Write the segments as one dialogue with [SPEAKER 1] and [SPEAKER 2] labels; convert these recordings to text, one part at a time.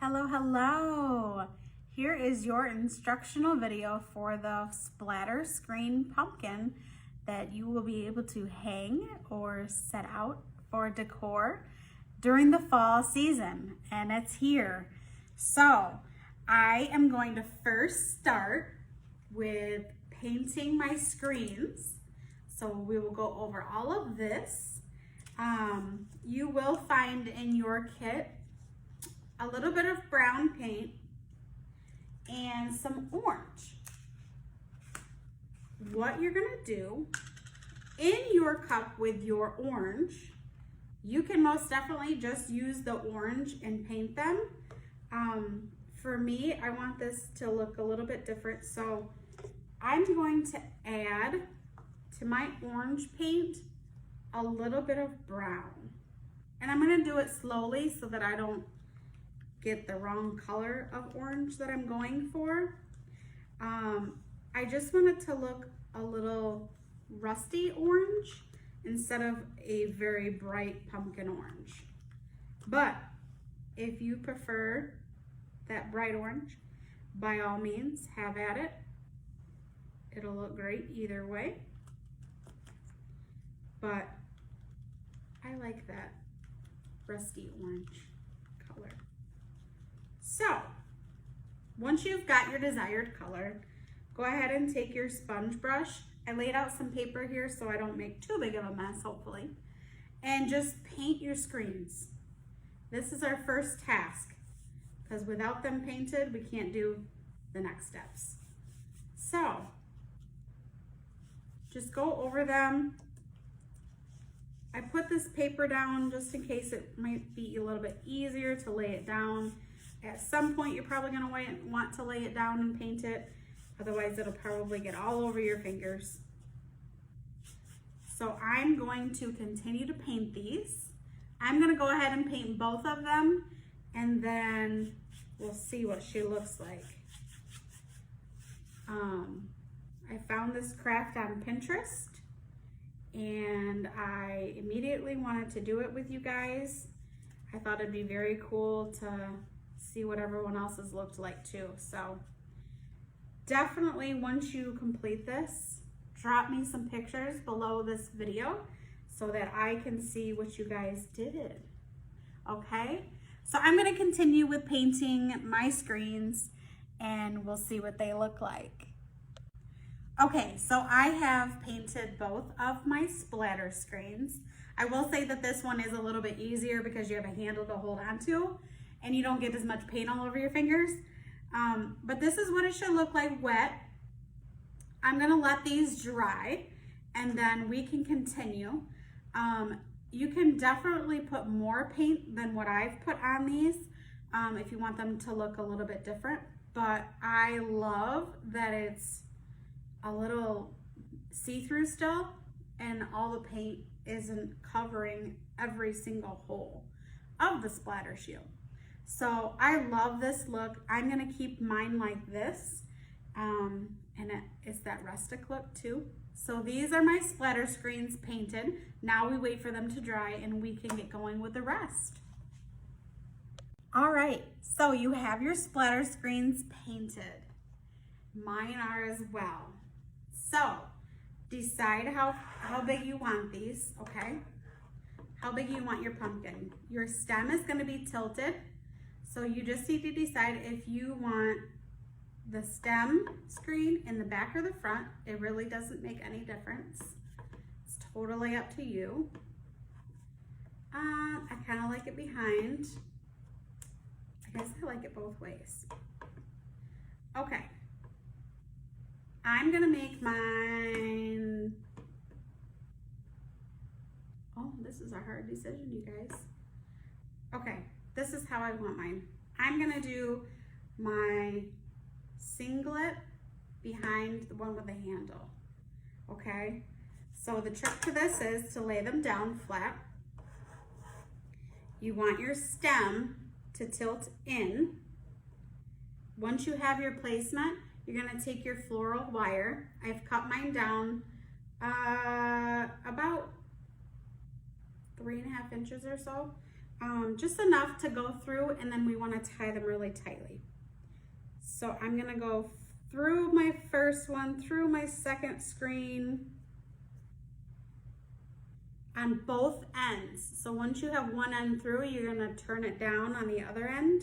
[SPEAKER 1] Hello, hello. Here is your instructional video for the splatter screen pumpkin that you will be able to hang or set out for decor during the fall season, and it's here. So I am going to first start with painting my screens. So we will go over all of this. You will find in your kit a little bit of brown paint and some orange. What you're gonna do in your cup with your orange, you can most definitely just use the orange and paint them. For me, I want this to look a little bit different, so I'm going to add to my orange paint a little bit of brown. And I'm gonna do it slowly so that I don't get the wrong color of orange that I'm going for. I just want it to look a little rusty orange instead of a very bright pumpkin orange. But if you prefer that bright orange, by all means, have at it. It'll look great either way. But I like that rusty orange color. So, once you've got your desired color, go ahead and take your sponge brush. I laid out some paper here so I don't make too big of a mess, hopefully. And just paint your screens. This is our first task, because without them painted, we can't do the next steps. So, just go over them. I put this paper down just in case it might be a little bit easier to lay it down. At some point, you're probably gonna want to lay it down and paint it. Otherwise, it'll probably get all over your fingers. So I'm going to continue to paint these. I'm gonna go ahead and paint both of them, and then we'll see what she looks like. I found this craft on Pinterest, and I immediately wanted to do it with you guys. I thought it'd be very cool to see what everyone else's looked like too. So definitely, once you complete this, drop me some pictures below this video so that I can see what you guys did. Okay, so I'm going to continue with painting my screens and we'll see what they look like. Okay, so I have painted both of my splatter screens. I will say that this one is a little bit easier because you have a handle to hold on to and you don't get as much paint all over your fingers. But this is what it should look like wet. I'm gonna let these dry and then we can continue. You can definitely put more paint than what I've put on these if you want them to look a little bit different. But I love that it's a little see-through still and all the paint isn't covering every single hole of the splatter shield. So I love this look. I'm gonna keep mine like this, and it's that rustic look too. So these are my splatter screens painted. Now we wait for them to dry and we can get going with the rest. All right, so you have your splatter screens painted. Mine are as well. So decide how big you want these, okay? How big you want your pumpkin. Your stem is gonna be tilted. So you just need to decide if you want the stem screen in the back or the front. It really doesn't make any difference. It's totally up to you. I kind of like it behind. I guess I like it both ways. Okay. I'm gonna make mine. Oh, this is a hard decision, you guys. Okay. This is how I want mine. I'm gonna do my singlet behind the one with the handle, okay? So the trick to this is to lay them down flat. You want your stem to tilt in. Once you have your placement, you're gonna take your floral wire. I've cut mine down about 3.5 inches or so. just enough to go through, and then we want to tie them really tightly. So I'm gonna go through my first one, through my second screen on both ends. So once you have one end through, you're gonna turn it down on the other end,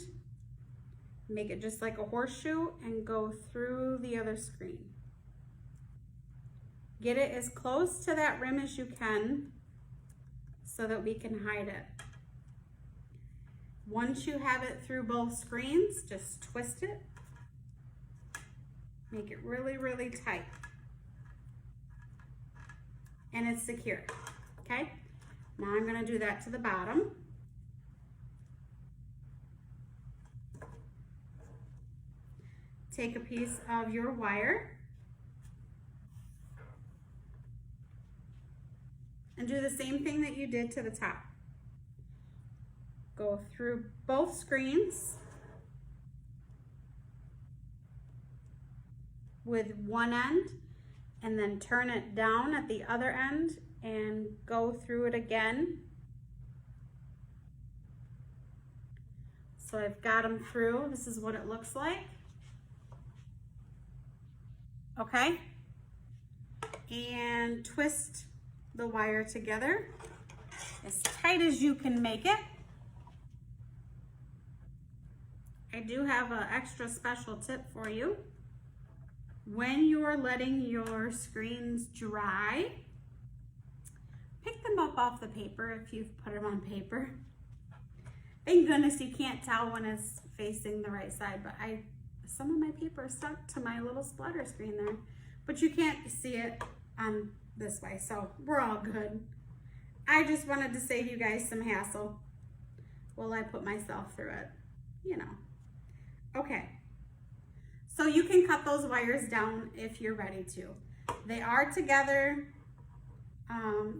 [SPEAKER 1] make it just like a horseshoe, and go through the other screen. Get it as close to that rim as you can so that we can hide it. Once you have it through both screens, just twist it. Make it really, really tight. And it's secure, okay? Now I'm gonna do that to the bottom. Take a piece of your wire and do the same thing that you did to the top. Go through both screens with one end, and then turn it down at the other end and go through it again. So I've got them through. This is what it looks like. Okay, and twist the wire together as tight as you can make it. I do have an extra special tip for you. When you are letting your screens dry, pick them up off the paper if you've put them on paper. Thank goodness you can't tell when it's facing the right side, but some of my paper stuck to my little splatter screen there, but you can't see it on this way, so we're all good. I just wanted to save you guys some hassle while I put myself through it, you know. Okay, so you can cut those wires down if you're ready to. They are together,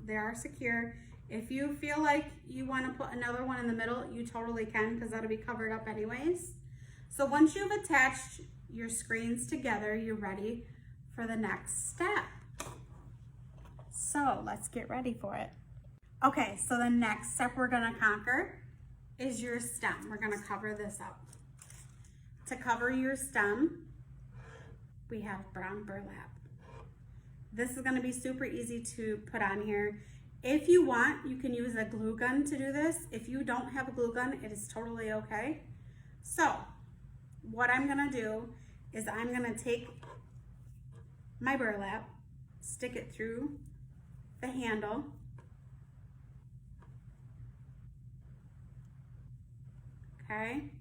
[SPEAKER 1] they are secure. If you feel like you want to put another one in the middle, you totally can, because that'll be covered up anyways. So once you've attached your screens together, you're ready for the next step. So let's get ready for it. Okay, so the next step we're gonna conquer is your stem. We're gonna cover this up. To cover your stem, we have brown burlap. This is gonna be super easy to put on here. If you want, you can use a glue gun to do this. If you don't have a glue gun, it is totally okay. So what I'm gonna do is I'm gonna take my burlap, stick it through the handle, okay?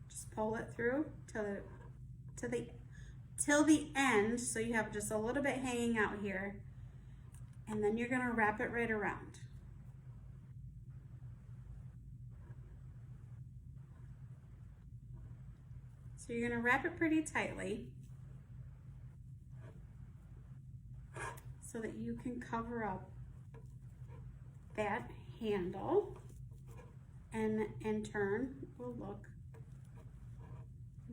[SPEAKER 1] Just pull it through till the end, so you have just a little bit hanging out here, and then you're gonna wrap it right around. So you're gonna wrap it pretty tightly so that you can cover up that handle, and in turn will look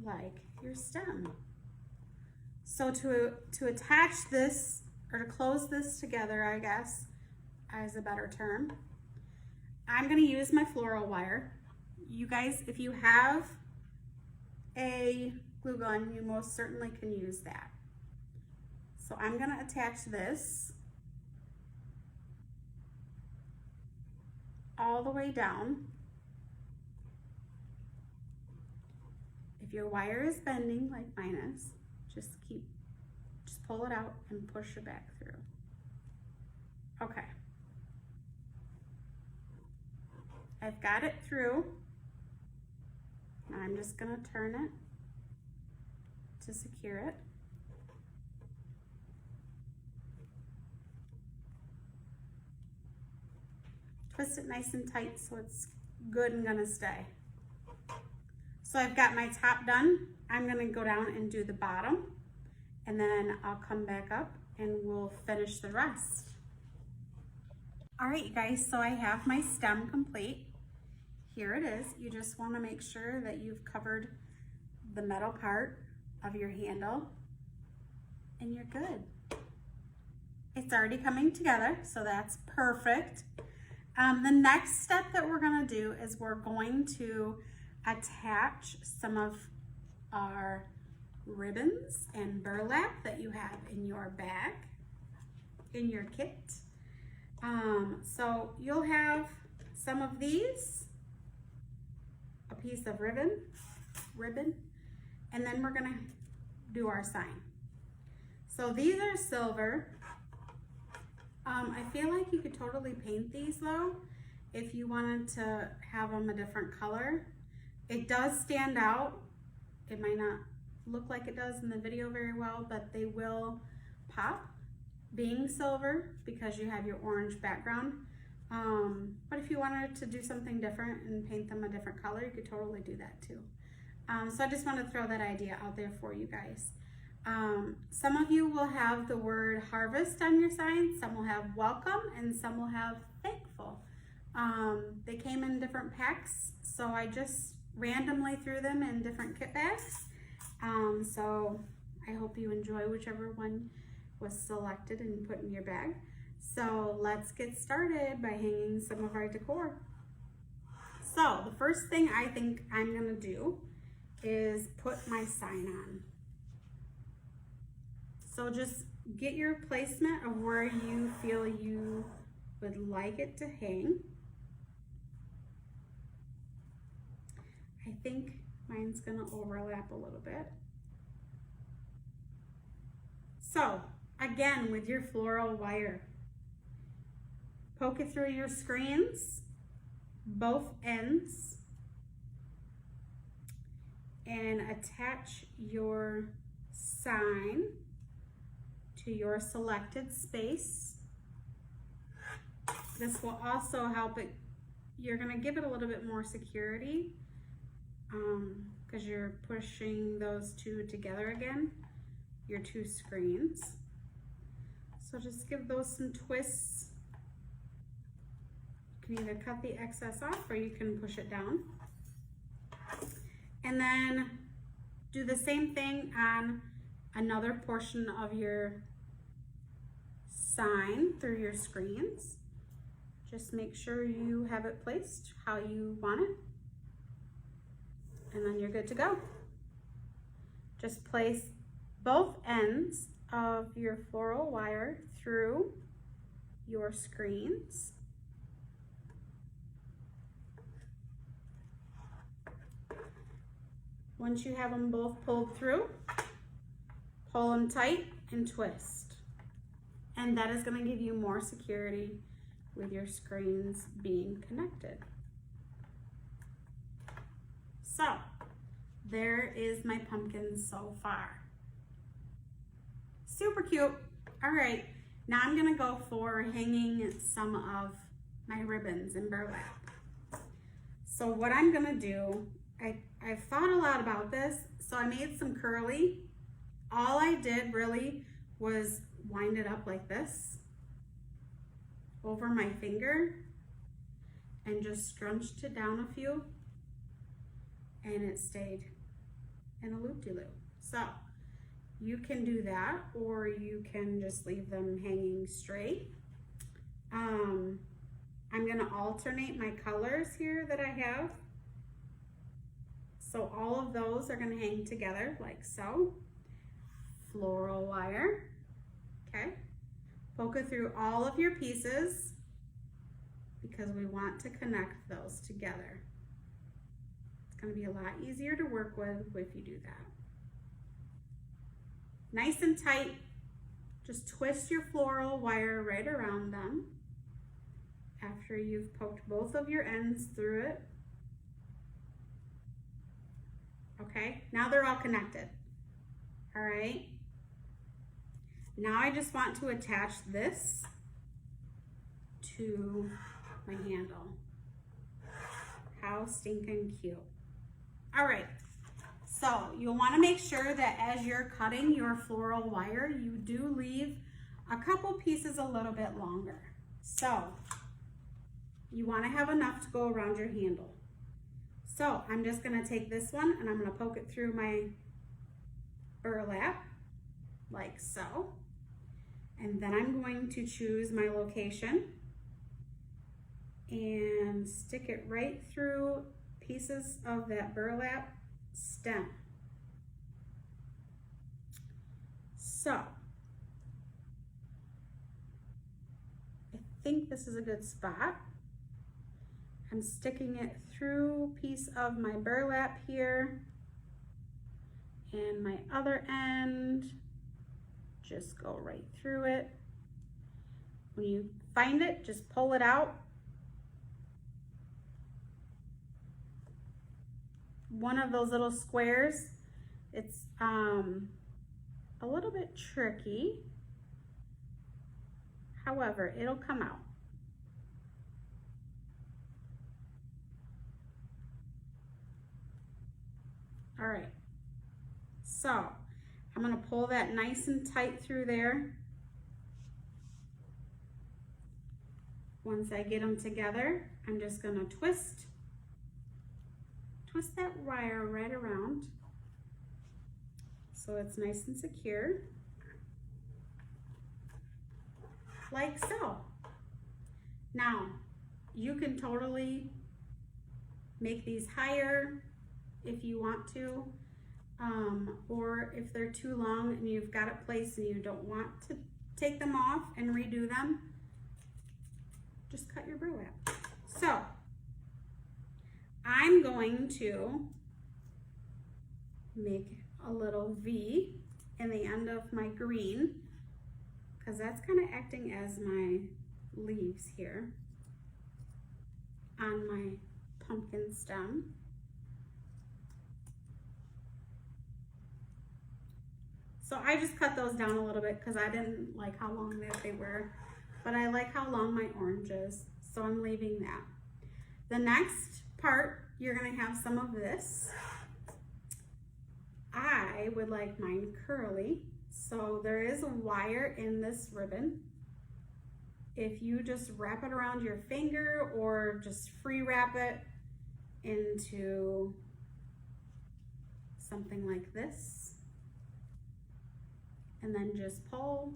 [SPEAKER 1] like your stem. So to attach this, or to close this together, I guess, is a better term, I'm gonna use my floral wire. You guys, if you have a glue gun, you most certainly can use that. So I'm gonna attach this all the way down. If your wire is bending like mine is, just pull it out and push it back through. Okay. I've got it through. Now I'm just gonna turn it to secure it. Twist it nice and tight so it's good and gonna stay. So I've got my top done. I'm gonna go down and do the bottom, and then I'll come back up and we'll finish the rest. All right, you guys, so I have my stem complete. Here it is. You just wanna make sure that you've covered the metal part of your handle, and you're good. It's already coming together, so that's perfect. The next step that we're gonna do is we're going to attach some of our ribbons and burlap that you have in your bag, in your kit. So you'll have some of these, a piece of ribbon, and then we're gonna do our sign. So these are silver. I feel like you could totally paint these though, if you wanted to have them a different color. It does stand out. It might not look like it does in the video very well, but they will pop being silver because you have your orange background. But if you wanted to do something different and paint them a different color, you could totally do that too. So I just want to throw that idea out there for you guys. Some of you will have the word harvest on your sign, some will have welcome, and some will have thankful. They came in different packs, so I just randomly threw them in different kit bags. So I hope you enjoy whichever one was selected and put in your bag. So let's get started by hanging some of our decor. So the first thing I think I'm gonna do is put my sign on. So just get your placement of where you feel you would like it to hang. I think mine's gonna overlap a little bit. So again, with your floral wire, poke it through your screens, both ends, and attach your sign to your selected space. This will also help it, you're gonna give it a little bit more security because you're pushing those two together again, your two screens. So just give those some twists. You can either cut the excess off or you can push it down. And then do the same thing on another portion of your sign through your screens. Just make sure you have it placed how you want it. And then you're good to go. Just place both ends of your floral wire through your screens. Once you have them both pulled through, pull them tight and twist. And that is going to give you more security with your screens being connected. So there is my pumpkin so far. Super cute. All right, now I'm going to go for hanging some of my ribbons and burlap. So what I'm going to do, I've thought a lot about this, so I made some curly. All I did really was wind it up like this over my finger and just scrunched it down a few, and it stayed in a loop-de-loop. So you can do that, or you can just leave them hanging straight. I'm gonna alternate my colors here that I have. So all of those are gonna hang together like so. Floral wire, okay? Poke it through all of your pieces because we want to connect those together. It's gonna be a lot easier to work with if you do that. Nice and tight, just twist your floral wire right around them after you've poked both of your ends through it. Okay, now they're all connected. All right. Now I just want to attach this to my handle. How stinking cute. All right, so you'll want to make sure that as you're cutting your floral wire, you do leave a couple pieces a little bit longer. So you want to have enough to go around your handle. So I'm just going to take this one and I'm going to poke it through my burlap like so. And then I'm going to choose my location and stick it right through pieces of that burlap stem. So, I think this is a good spot. I'm sticking it through a piece of my burlap here, and my other end, just go right through it. When you find it, just pull it out. One of those little squares, it's a little bit tricky. However, it'll come out. All right, so I'm gonna pull that nice and tight through there. Once I get them together, I'm just gonna twist that wire right around so it's nice and secure, like so. Now, you can totally make these higher if you want to, or if they're too long and you've got it placed and you don't want to take them off and redo them, just cut your burlap. So, I'm going to make a little V in the end of my green, because that's kind of acting as my leaves here on my pumpkin stem. So I just cut those down a little bit because I didn't like how long that they were, but I like how long my orange is, so I'm leaving that. The next part, you're gonna have some of this. I would like mine curly, so there is a wire in this ribbon. If you just wrap it around your finger or just free wrap it into something like this, and then just pull,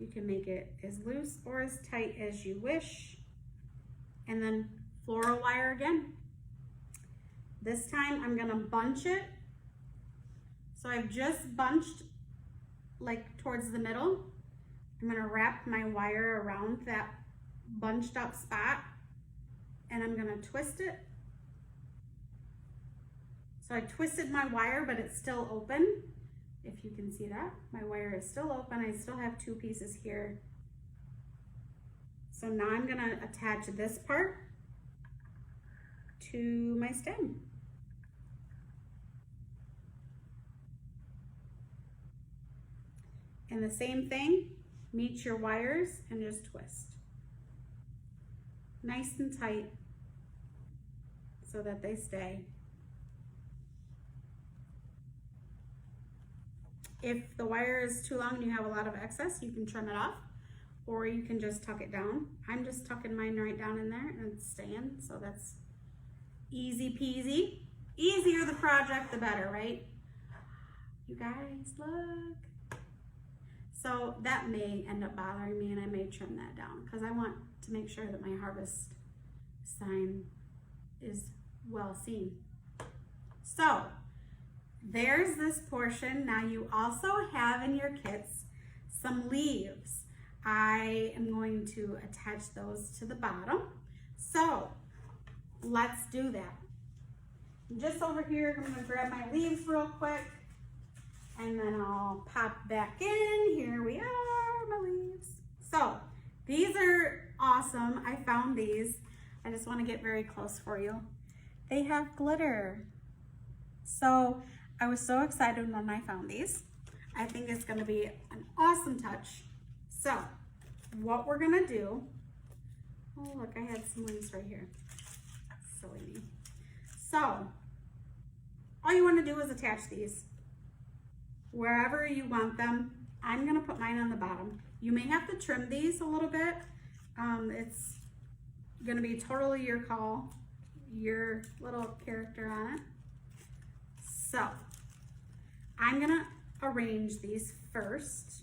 [SPEAKER 1] you can make it as loose or as tight as you wish, and then floral wire again. This time I'm gonna bunch it. So I've just bunched like towards the middle. I'm gonna wrap my wire around that bunched up spot, and I'm gonna twist it. So I twisted my wire, but it's still open. If you can see that, my wire is still open. I still have two pieces here. So now I'm gonna attach this part to my stem. And the same thing, meet your wires and just twist. Nice and tight so that they stay. If the wire is too long and you have a lot of excess, you can trim it off, or you can just tuck it down. I'm just tucking mine right down in there and it's staying, so that's easy peasy. Easier the project, the better, right? You guys, look. So that may end up bothering me, and I may trim that down because I want to make sure that my harvest sign is well seen. So there's this portion. Now you also have in your kits some leaves. I am going to attach those to the bottom. So let's do that. Just over here, I'm gonna grab my leaves real quick, and then I'll pop back in. Here we are, my leaves. So these are awesome. I found these. I just want to get very close for you. They have glitter. So I was so excited when I found these. I think it's going to be an awesome touch. So what we're going to do, oh look, I had some leaves right here. Silly me. So all you want to do is attach these wherever you want them. I'm gonna put mine on the bottom. You may have to trim these a little bit. It's gonna be totally your call, your little character on it. So I'm gonna arrange these first.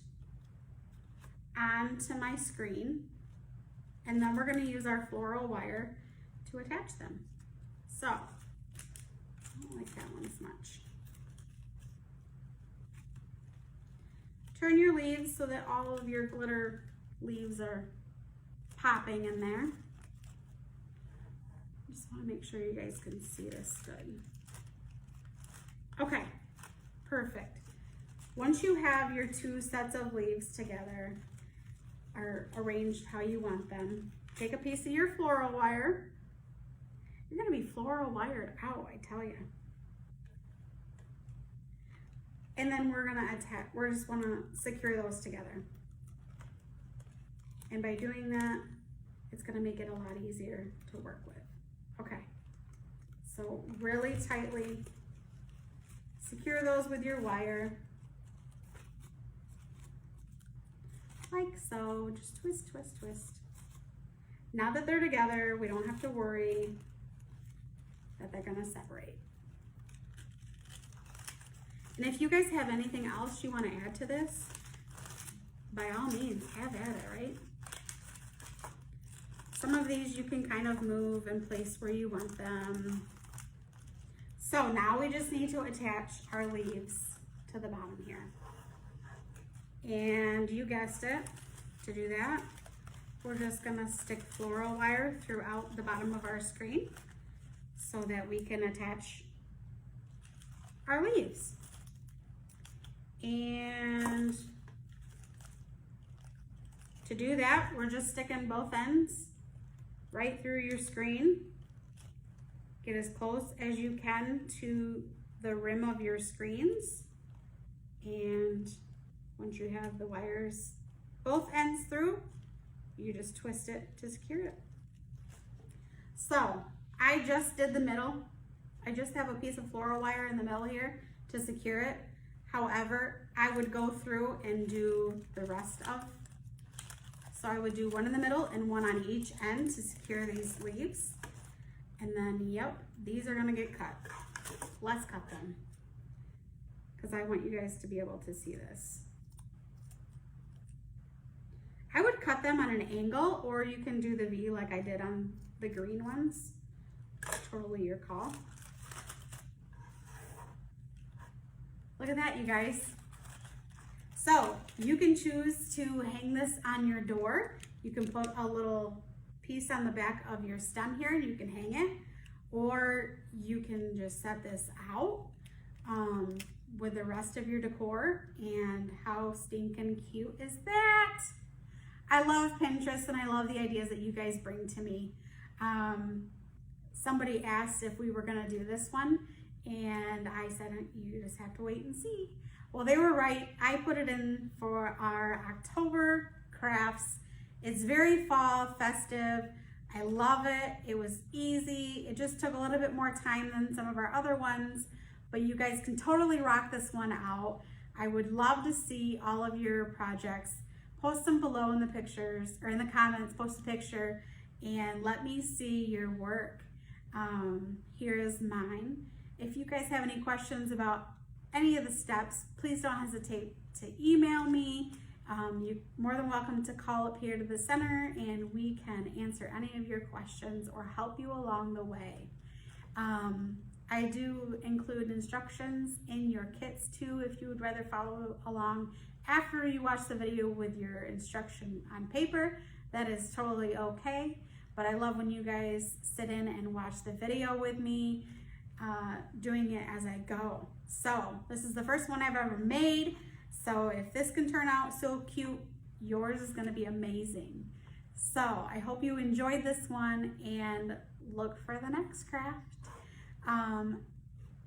[SPEAKER 1] onto my screen, and then we're going to use our floral wire to attach them. So, I don't like that one as much. Turn your leaves so that all of your glitter leaves are popping in there. Just want to make sure you guys can see this good. Okay, perfect. Once you have your two sets of leaves together, are arranged how you want them, take a piece of your floral wire. You're gonna be floral wired out, I tell you. And then we're gonna attach, we just wanna secure those together. And by doing that, it's gonna make it a lot easier to work with. Okay, so really tightly secure those with your wire. Like so, just twist, twist, twist. Now that they're together, we don't have to worry that they're gonna separate. And if you guys have anything else you wanna add to this, by all means, have at it, right? Some of these you can kind of move and place where you want them. So now we just need to attach our leaves to the bottom here. And you guessed it, to do that, we're just gonna stick floral wire throughout the bottom of our screen so that we can attach our leaves. And to do that, we're just sticking both ends right through your screen. Get as close as you can to the rim of your screens. And once you have the wires, both ends through, you just twist it to secure it. So I just did the middle. I just have a piece of floral wire in the middle here to secure it. However, I would go through and do the rest of. So I would do one in the middle and one on each end to secure these leaves. And then, yep, these are gonna get cut. Let's cut them, because I want you guys to be able to see this. I would cut them on an angle, or you can do the V like I did on the green ones. Totally your call. Look at that, you guys. So you can choose to hang this on your door. You can put a little piece on the back of your stem here and you can hang it, or you can just set this out with the rest of your decor. And how stinking cute is that? I love Pinterest and I love the ideas that you guys bring to me. Somebody asked if we were gonna do this one, and I said, you just have to wait and see. Well, they were right. I put it in for our October crafts. It's very fall festive. I love it. It was easy. It just took a little bit more time than some of our other ones, but you guys can totally rock this one out. I would love to see all of your projects. Post them below in the pictures, or in the comments, post a picture and let me see your work. Here is mine. If you guys have any questions about any of the steps, please don't hesitate to email me. You're more than welcome to call up here to the center and we can answer any of your questions or help you along the way. I do include instructions in your kits too, if you would rather follow along after you watch the video with your instruction on paper. That is totally okay, but I love when you guys sit in and watch the video with me, doing it as I go. So this is the first one I've ever made, so if this can turn out so cute, yours is going to be amazing. So I hope you enjoyed this one and look for the next craft.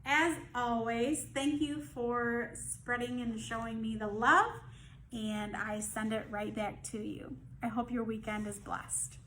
[SPEAKER 1] As always, thank you for spreading and showing me the love, and I send it right back to you. I hope your weekend is blessed.